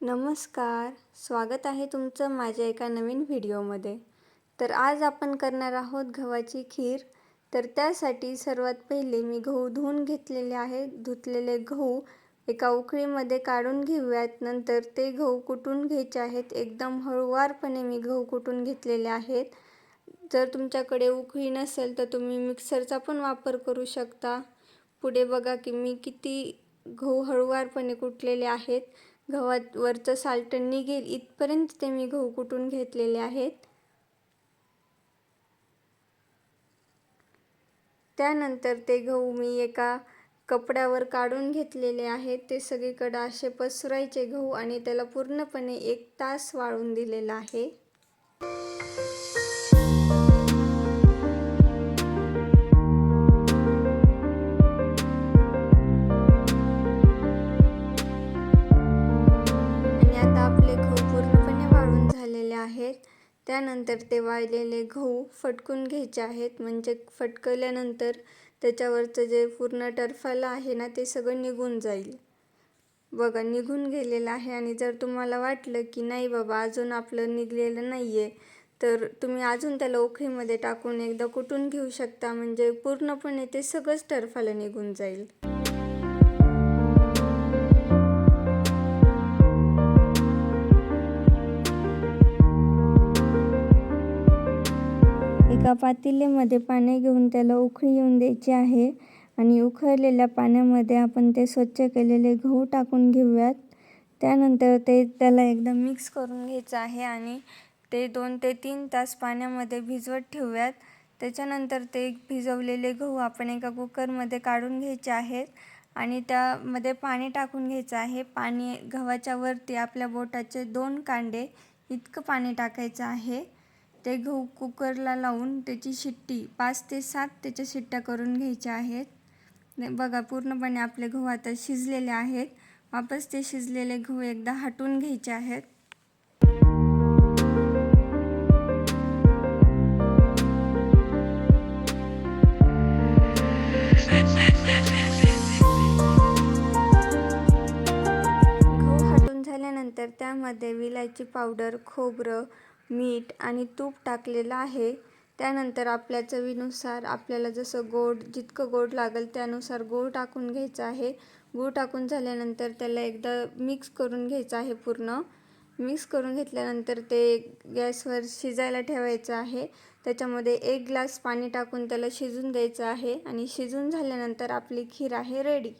नमस्कार, स्वागत आहे तुमचं माझ्या एका नवीन व्हिडिओमध्ये. तर आज आपण करणार आहोत गव्हाची खीर. तर त्यासाठी सर्वात पहिले मी गहू धुवून घेतलेले आहेत. धुतलेले गहू एका उकळीमध्ये काढून घेऊयात. नंतर ते गहू कुटून घ्यायचे आहेत. एकदम हळूवारपणे मी गहू कुटून घेतलेले आहेत. जर तुमच्याकडे उकळी नसेल तर तुम्ही मिक्सरचा पण वापर करू शकता. पुढे बघा की मी किती गहू हळूवारपणे कुटलेले आहेत. गव्हावरचं साल्ट निघेल इथपर्यंत ते मी गहू कुटून घेतलेले आहेत. त्यानंतर ते गहू मी एका कपड्यावर काढून घेतलेले आहेत. ते सगळीकडे असे पसरायचे गहू आणि त्याला पूर्णपणे 1 तास वाळून दिलेला आहे. त्यानंतर ते वाळलेले गहू फटकून घ्यायचे आहेत. म्हणजे फटकल्यानंतर त्याच्यावरचं जे पूर्ण टरफाल आहे ना ते सगळं निघून जाईल. बघा निघून गेलेलं आहे. आणि जर तुम्हाला वाटलं की नाही बाबा अजून आपलं निघलेलं नाही आहे तर तुम्ही अजून त्याला उकळीमध्ये टाकून एकदा कुटून घेऊ शकता. म्हणजे पूर्णपणे ते सगळंच टरफाल निघून जाईल. एका पातेल्यामध्ये पाणी घेऊन त्याला उकळी येऊन द्यायची आहे. आणि उकळलेल्या पाण्यामध्ये आपण ते स्वच्छ केलेले गहू टाकून घेऊयात. त्यानंतर त्याला एकदम मिक्स करून घ्यायचं आहे आणि ते 2 ते 3 तास पाण्यामध्ये भिजवत ठेवूयात. त्याच्यानंतर ते भिजवलेले गहू आपण एका कुकरमध्ये काढून घ्यायचे आहेत आणि त्यामध्ये पाणी टाकून घ्यायचं आहे. पाणी गव्हाच्या वरती आपल्या बोटाचे 2 कांडे इतकं पाणी टाकायचं आहे. ते गहू कुकरला लावून त्याची शिट्टी 5 ते 7 त्याच्या शिट्ट्या करून घ्यायच्या आहेत. बघा पूर्णपणे आपले गहू आता शिजलेले आहेत. वापस ते शिजलेले गहू एकदा हटवून घ्यायचे आहेत. गहू हटून झाल्यानंतर त्यामध्ये विलायची पावडर, खोबरं, मीठ आणि तूप टाकलेलं आहे. त्यानंतर आपल्या चवीनुसार आपल्याला जसं जितकं गोड लागेल त्यानुसार गूळ टाकून घ्यायचं आहे. गूळ टाकून झाल्यानंतर त्याला एकदा मिक्स करून घ्यायचं आहे. पूर्ण मिक्स करून घेतल्यानंतर ते गॅसवर शिजायला ठेवायचं आहे. त्याच्यामध्ये 1 ग्लास पाणी टाकून त्याला शिजून द्यायचं आहे. आणि शिजून झाल्यानंतर आपली खीर आहे रेडी.